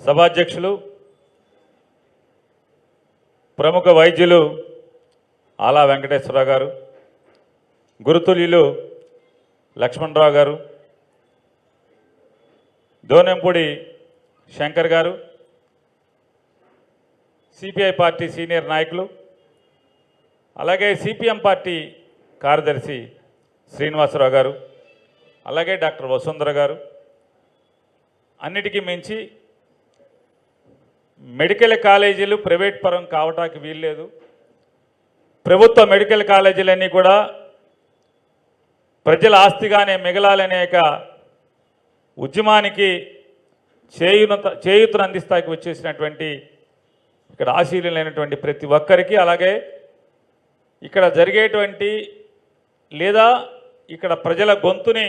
సభాధ్యక్షులు ప్రముఖ వైద్యులు ఆలా వెంకటేశ్వరరావు గారు, గురుతుల్యులు లక్ష్మణరావు గారు, దోనెంపూడి శంకర్ గారు, సిపిఐ పార్టీ సీనియర్ నాయకులు, అలాగే సిపిఎం పార్టీ కార్యదర్శి శ్రీనివాసరావు గారు, అలాగే డాక్టర్ వసుంధర గారు, అన్నిటికీ మించి మెడికల్ కాలేజీలు ప్రైవేట్ పరం కావటానికి వీల్లేదు. ప్రభుత్వ మెడికల్ కాలేజీలన్నీ కూడా ప్రజల ఆస్తిగానే మిగలాలనే ఉద్యమానికి చేయూతను అందిస్తాకి వచ్చేసినటువంటి ఇక్కడ ఆశీలైనటువంటి ప్రతి ఒక్కరికి, అలాగే ఇక్కడ జరిగేటువంటి లేదా ఇక్కడ ప్రజల గొంతుని,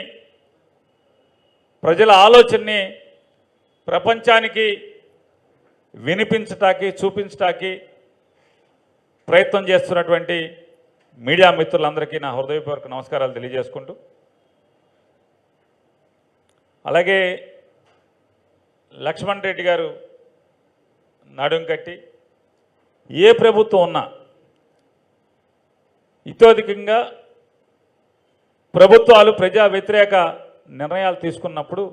ప్రజల ఆలోచనని ప్రపంచానికి వినిపించటానికి, చూపించటానికి ప్రయత్నం చేస్తున్నటువంటి మీడియా మిత్రులందరికీ నా హృదయపూర్వక నమస్కారాలు తెలియజేసుకుంటూ, అలాగే లక్ష్మణ్ రెడ్డి గారు నడుం కట్టి ఏ ప్రభుత్వం ఉన్నా ఇతోధికంగా ప్రభుత్వాలు ప్రజా వ్యతిరేక నిర్ణయాలు తీసుకున్నప్పుడు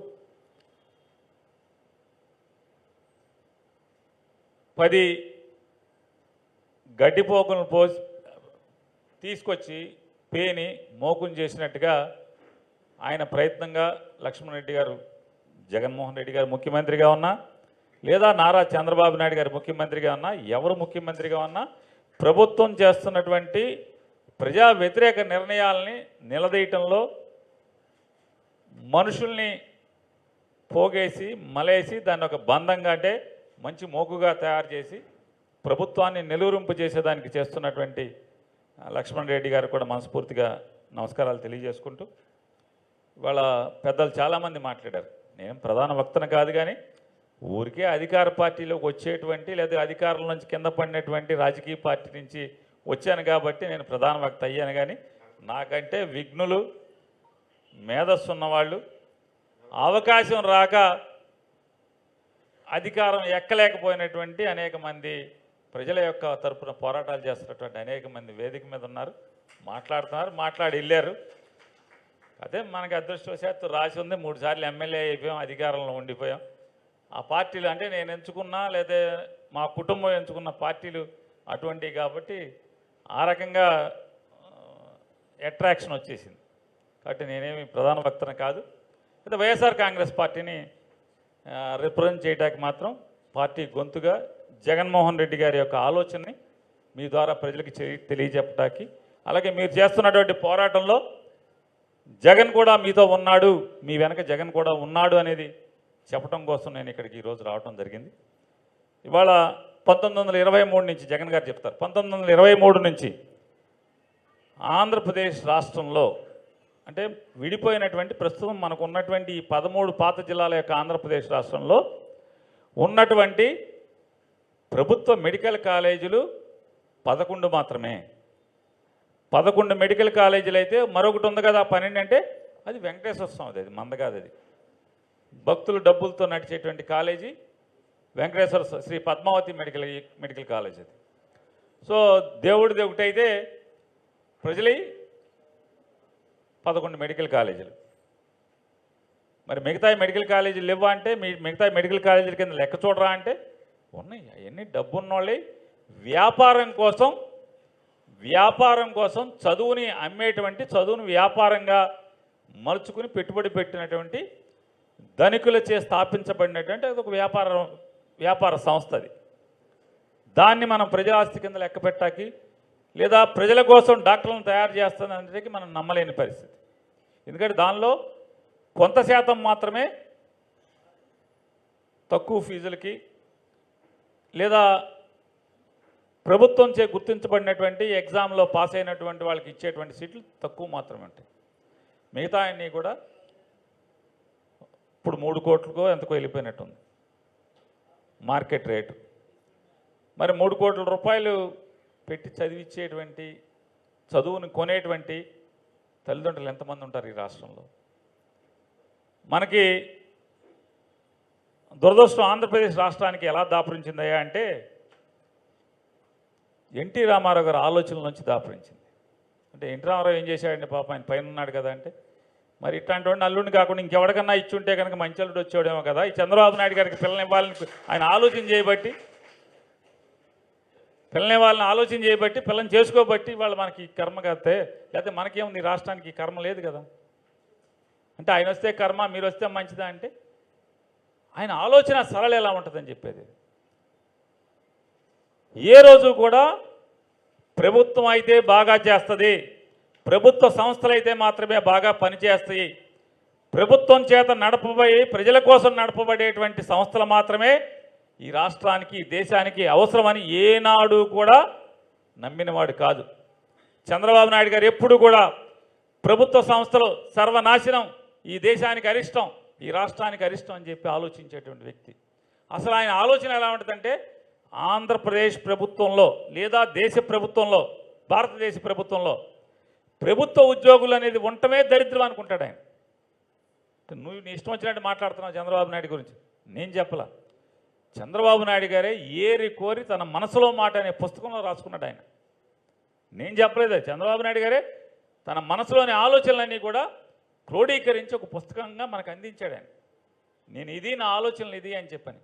10 గడ్డిపోకులను తీసుకొచ్చి పేని మోకుం చేసినట్టుగా ఆయన ప్రయత్నంగా లక్ష్మణ్ రెడ్డి గారు, జగన్మోహన్ రెడ్డి గారు ముఖ్యమంత్రిగా ఉన్నా, లేదా నారా చంద్రబాబు నాయుడు గారు ముఖ్యమంత్రిగా ఉన్నా, ఎవరు ముఖ్యమంత్రిగా ఉన్నా ప్రభుత్వం చేస్తున్నటువంటి ప్రజా వ్యతిరేక నిర్ణయాలని నిలదీయటంలో మనుషుల్ని పోగేసి మలేసి దాన్ని ఒక బంధంగా, అంటే మంచి మోకుగా తయారు చేసి ప్రభుత్వాన్ని నిలువరింపు చేసేదానికి చేస్తున్నటువంటి లక్ష్మణ్ రెడ్డి గారు కూడా మనస్ఫూర్తిగా నమస్కారాలు తెలియజేసుకుంటూ, ఇవాళ పెద్దలు చాలామంది మాట్లాడారు. నేను ప్రధాన వక్తను కాదు, కానీ ఊరికే అధికార పార్టీలోకి వచ్చేటువంటి లేదా అధికారుల నుంచి కింద పడినటువంటి రాజకీయ పార్టీ నుంచి వచ్చాను కాబట్టి నేను ప్రధాన వక్త అయ్యాను. కానీ నాకంటే విఘ్నులు, మేధస్సు ఉన్నవాళ్ళు, అవకాశం రాక అధికారం ఎక్కలేకపోయినటువంటి అనేక మంది ప్రజల యొక్క తరపున పోరాటాలు చేస్తున్నటువంటి అనేక మంది వేదిక మీద ఉన్నారు, మాట్లాడుతున్నారు, మాట్లాడి వెళ్ళారు. అదే మనకి అదృష్టవశాత్తు రాసి ఉంది, 3 సార్లు ఎమ్మెల్యే అయిపోయాం, అధికారంలో ఉండిపోయాం. ఆ పార్టీలు అంటే నేను ఎంచుకున్నా లేదా మా కుటుంబం ఎంచుకున్న పార్టీలు అటువంటివి కాబట్టి ఆ రకంగా అట్రాక్షన్ వచ్చేసింది. కాబట్టి నేనేమి ప్రధాన వక్తన కాదు. అయితే వైఎస్ఆర్ కాంగ్రెస్ పార్టీని రిప్రజెంట్ చేయడానికి మాత్రం పార్టీ గొంతుగా జగన్మోహన్ రెడ్డి గారి యొక్క ఆలోచనని మీ ద్వారా ప్రజలకు తెలియజెప్పడానికి, అలాగే మీరు చేస్తున్నటువంటి పోరాటంలో జగన్ కూడా మీతో ఉన్నాడు, మీ వెనక జగన్ కూడా ఉన్నాడు అనేది చెప్పడం కోసం నేను ఇక్కడికి ఈరోజు రావడం జరిగింది. ఇవాళ 1923 నుంచి జగన్ గారు చెప్తారు, 1923 నుంచి ఆంధ్రప్రదేశ్ రాష్ట్రంలో, అంటే విడిపోయినటువంటి ప్రస్తుతం మనకు ఉన్నటువంటి ఈ 13 పాత జిల్లాల యొక్క ఆంధ్రప్రదేశ్ రాష్ట్రంలో ఉన్నటువంటి ప్రభుత్వ మెడికల్ కాలేజీలు 11 మాత్రమే. 11 మెడికల్ కాలేజీలు అయితే మరొకటి ఉంది కదా 12, అంటే అది వెంకటేశ్వర స్వామిది, అది మంద కాదు. అది భక్తులు డబ్బులతో నడిచేటువంటి college Venkateswara Sri Padmavati medical college అది. సో దేవుడిది ఒకటైతే ప్రజలై 11 మెడికల్ కాలేజీలు. మరి మిగతా మెడికల్ కాలేజీలు లేవా అంటే, మిగతా మెడికల్ కాలేజీల కింద లెక్క చూడరా అంటే ఉన్నాయి. అవన్నీ డబ్బు ఉన్నోళ్ళే వ్యాపారం కోసం చదువుని అమ్మేటువంటి, చదువుని వ్యాపారంగా మలుచుకుని పెట్టుబడి పెట్టినటువంటి ధనికులచే స్థాపించబడినటువంటి అది ఒక వ్యాపార సంస్థ. అది దాన్ని మనం ప్రజాస్తి కింద లెక్క పెట్టాకి లేదా ప్రజల కోసం డాక్టర్లను తయారు చేస్తుందనేది మనం నమ్మలేని పరిస్థితి. ఎందుకంటే దానిలో కొంత శాతం మాత్రమే తక్కువ ఫీజులకి లేదా ప్రభుత్వంచే గుర్తించబడినటువంటి ఎగ్జామ్లో పాస్ అయినటువంటి వాళ్ళకి ఇచ్చేటువంటి సీట్లు తక్కువ మాత్రమే ఉంటాయి. మిగతా అన్నీ కూడా ఇప్పుడు 3 కోట్లకో ఎంతకో వెళ్ళిపోయినట్టుంది మార్కెట్ రేటు. మరి 3 కోట్ల రూపాయలు పెట్టి చదివించేటువంటి, చదువుని కొనేటువంటి తల్లిదండ్రులు ఎంతమంది ఉంటారు ఈ రాష్ట్రంలో? మనకి దురదృష్టం ఆంధ్రప్రదేశ్ రాష్ట్రానికి ఎలా దాపురించిందయ్యా అంటే ఎన్టీ రామారావు గారి ఆలోచనల నుంచి దాపురించింది. అంటే ఎన్టీ రామారావు ఏం చేశాడంటే పాప ఆయన పైన ఉన్నాడు కదా అంటే మరి ఇట్లాంటి వాడిని అల్లుడిని కాకుండా ఇంకెవరికన్నా ఇచ్చి ఉంటే కనుక మంచి అల్లుడు వచ్చాడేమో కదా, ఈ చంద్రబాబు నాయుడు గారికి పిల్లని ఇవ్వాలని ఆయన ఆలోచన చేయబట్టి పిల్లని చేసుకోబట్టి వాళ్ళు మనకి కర్మ కడితే, లేకపోతే మనకేముంది రాష్ట్రానికి కర్మ లేదు కదా. అంటే ఆయన వస్తే కర్మ, మీరు వస్తే మంచిదా అంటే ఆయన ఆలోచన సరళ ఎలా ఉంటుందని చెప్పేది. ఏ రోజు కూడా ప్రభుత్వం అయితే బాగా చేస్తుంది, ప్రభుత్వ సంస్థలు అయితే మాత్రమే బాగా పనిచేస్తాయి, ప్రభుత్వం చేత నడపబోయి ప్రజల కోసం నడపబడేటువంటి సంస్థలు మాత్రమే ఈ రాష్ట్రానికి దేశానికి అవసరమని ఏనాడు కూడా నమ్మినవాడు కాదు. చంద్రబాబు నాయుడు గారు ఎప్పుడు కూడా ప్రభుత్వ సంస్థలు సర్వనాశనం, ఈ దేశానికి అరిష్టం, ఈ రాష్ట్రానికి అరిష్టం అని చెప్పి ఆలోచించేటువంటి వ్యక్తి. అసలు ఆయన ఆలోచన ఎలా ఉంటుందంటే ఆంధ్రప్రదేశ్ ప్రభుత్వంలో లేదా దేశ ప్రభుత్వంలో, భారతదేశ ప్రభుత్వంలో ప్రభుత్వ ఉద్యోగులు అనేది ఉండటమే దరిద్రం అనుకుంటాడు ఆయన. నువ్వు నీ ఇష్టం వచ్చినట్టు మాట్లాడుతున్నావు చంద్రబాబు నాయుడు గురించి. నేను చెప్పలా, చంద్రబాబు నాయుడు గారే ఏరి కోరి తన మనసులో మాట అనే పుస్తకంలో రాసుకున్నాడు ఆయన. నేను చెప్పలేదు, చంద్రబాబు నాయుడు గారే తన మనసులోని ఆలోచనలన్నీ కూడా క్రోడీకరించి ఒక పుస్తకంగా మనకు అందించాడు ఆయన. నేను ఇది నా ఆలోచనలు ఇది అని చెప్పని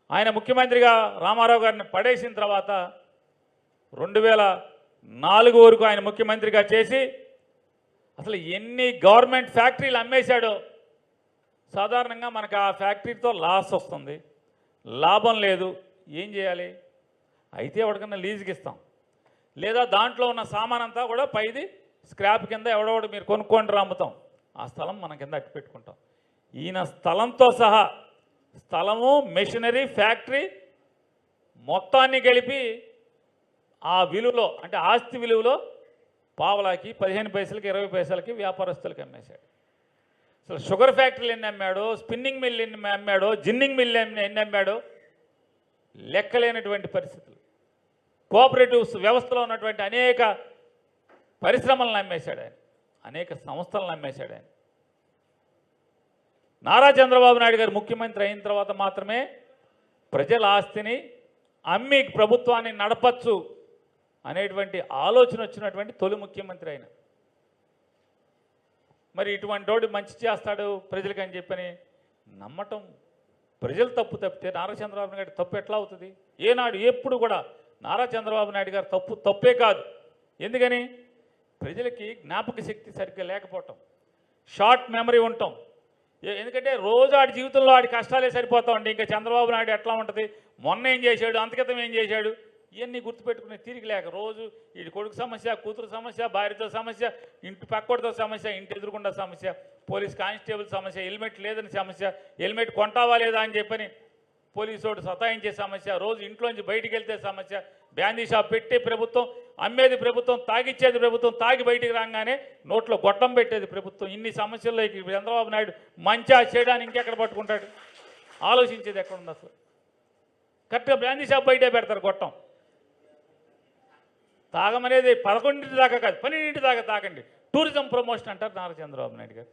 ఆయన ముఖ్యమంత్రిగా రామారావు గారిని పడేసిన తర్వాత 2004 వరకు ఆయన ముఖ్యమంత్రిగా చేసి అసలు ఎన్ని గవర్నమెంట్ ఫ్యాక్టరీలు అమ్మేశాడో. సాధారణంగా మనకు ఆ ఫ్యాక్టరీతో లాస్ వస్తుంది, లాభం లేదు, ఏం చేయాలి? అయితే ఎవరికన్నా లీజుకి ఇస్తాం, లేదా దాంట్లో ఉన్న సామాన్ అంతా కూడా పైది స్క్రాప్ కింద ఎవడోడు మీరు కొనుక్కోండి అమ్ముతాం, ఆ స్థలం మన కింద అట్టు పెట్టుకుంటాం. ఈయన స్థలంతో సహా స్థలము, మెషినరీ, ఫ్యాక్టరీ మొత్తాన్ని కలిపి ఆ విలువలో, అంటే ఆస్తి విలువలో పావలాకి 15 పైసలకి 20 పైసలకి వ్యాపారస్తులకి అమ్మేశాడు. అసలు షుగర్ ఫ్యాక్టరీలు ఎన్ని అమ్మాడో, స్పిన్నింగ్ మిల్ ఎన్ని అమ్మాడో, జిన్నింగ్ మిల్ ఎన్ని అమ్మాడో లెక్కలేనటువంటి పరిస్థితులు. కోఆపరేటివ్స్ వ్యవస్థలో ఉన్నటువంటి అనేక పరిశ్రమలను అమ్మేశాడు ఆయన, అనేక సంస్థలను అమ్మేశాడు ఆయన. నారా చంద్రబాబు నాయుడు గారు ముఖ్యమంత్రి అయిన తర్వాత మాత్రమే ప్రజల ఆస్తిని అమ్మి ప్రభుత్వాన్ని నడపచ్చు అనేటువంటి ఆలోచన వచ్చినటువంటి తొలి ముఖ్యమంత్రి ఆయన. మరి ఇటువంటి వాడు మంచి చేస్తాడు ప్రజలకి అని చెప్పని నమ్మటం ప్రజలు తప్పితే నారా చంద్రబాబు నాయుడు తప్పు ఎట్లా అవుతుంది? ఏనాడు ఎప్పుడు కూడా నారా చంద్రబాబు నాయుడు గారు తప్పే కాదు. ఎందుకని? ప్రజలకి జ్ఞాపక శక్తి సరిగ్గా లేకపోవటం, షార్ట్ మెమరీ ఉండటం. ఎందుకంటే రోజు ఆడి జీవితంలో ఆడి కష్టాలే సరిపోతా ఉంటాయి. ఇంకా చంద్రబాబు నాయుడు ఎట్లా ఉంటుంది, మొన్న ఏం చేశాడు, అంతకితం ఏం చేశాడు, ఇవన్నీ గుర్తుపెట్టుకునే తీరిక లేక రోజు వీడి కొడుకు సమస్య, కూతురు సమస్య, భార్యతో సమస్య, ఇంటి పక్కోడితో సమస్య, ఇంటి ఎదురుకుండా సమస్య, పోలీస్ కానిస్టేబుల్ సమస్య, హెల్మెట్ లేదని సమస్య, హెల్మెట్ కొంటావా లేదా అని చెప్పని పోలీసు వాడు సతాయించే సమస్య, రోజు ఇంట్లోంచి బయటికి వెళ్తే సమస్య, బ్యాందీ షాప్ పెట్టే ప్రభుత్వం, అమ్మేది ప్రభుత్వం, తాగిచ్చేది ప్రభుత్వం, తాగి బయటికి రాగానే నోట్లో గొట్టం పెట్టేది ప్రభుత్వం. ఇన్ని సమస్యల్లో చంద్రబాబు నాయుడు మంచిగా చేయడానికి ఇంకెక్కడ పట్టుకుంటాడు? ఆలోచించేది ఎక్కడుంది అసలు? కరెక్ట్గా బ్యాందీ షాప్ బయటే పెడతారు గొట్టం. తాగమనేది 11 దాకా కాదు, 12 దాకా తాగండి, టూరిజం ప్రమోషన్ అంటారు నారా చంద్రబాబు నాయుడు గారు.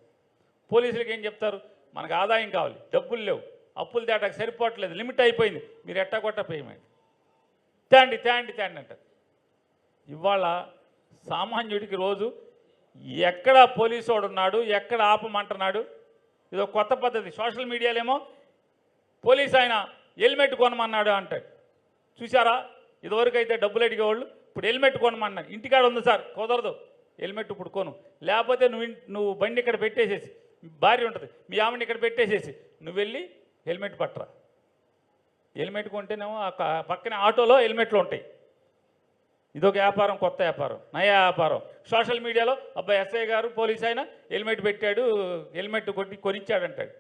పోలీసులకి ఏం చెప్తారు? మనకు ఆదాయం కావాలి, డబ్బులు లేవు, అప్పులు తేటాకు సరిపోవట్లేదు, లిమిట్ అయిపోయింది, మీరు ఎట్టా కొట్ట పేమెంట్ తేండి అంటారు. ఇవాళ సామాన్యుడికి రోజు ఎక్కడ పోలీసు వాడు ఉన్నాడు, ఎక్కడ ఆపమంటున్నాడు, ఇదో కొత్త పద్ధతి. సోషల్ మీడియాలేమో పోలీసు ఆయన హెల్మెట్ కొనమన్నాడు అంటాడు. చూసారా? ఇదివరకు అయితే డబ్బులు అడిగేవాళ్ళు, ఇప్పుడు హెల్మెట్ కొనమన్నాడు. ఇంటికాడ ఉంది సార్, కుదరదు, హెల్మెట్ ఇప్పుడు కొను, లేకపోతే నువ్వు బండి ఇక్కడ పెట్టేసేసి, భార్య ఉంటుంది, మీ ఆమెని ఇక్కడ పెట్టేసేసి నువ్వు వెళ్ళి హెల్మెట్ పట్టరా. హెల్మెట్ కొంటేనేమో పక్కనే ఆటోలో హెల్మెట్లు ఉంటాయి. ఇదొక వ్యాపారం, కొత్త వ్యాపారం, నయా వ్యాపారం. సోషల్ మీడియాలో అబ్బాయి ఎస్ఐ గారు పోలీస్ ఆయన హెల్మెట్ పెట్టాడు, హెల్మెట్ కొనిచ్చాడు అంటాడు.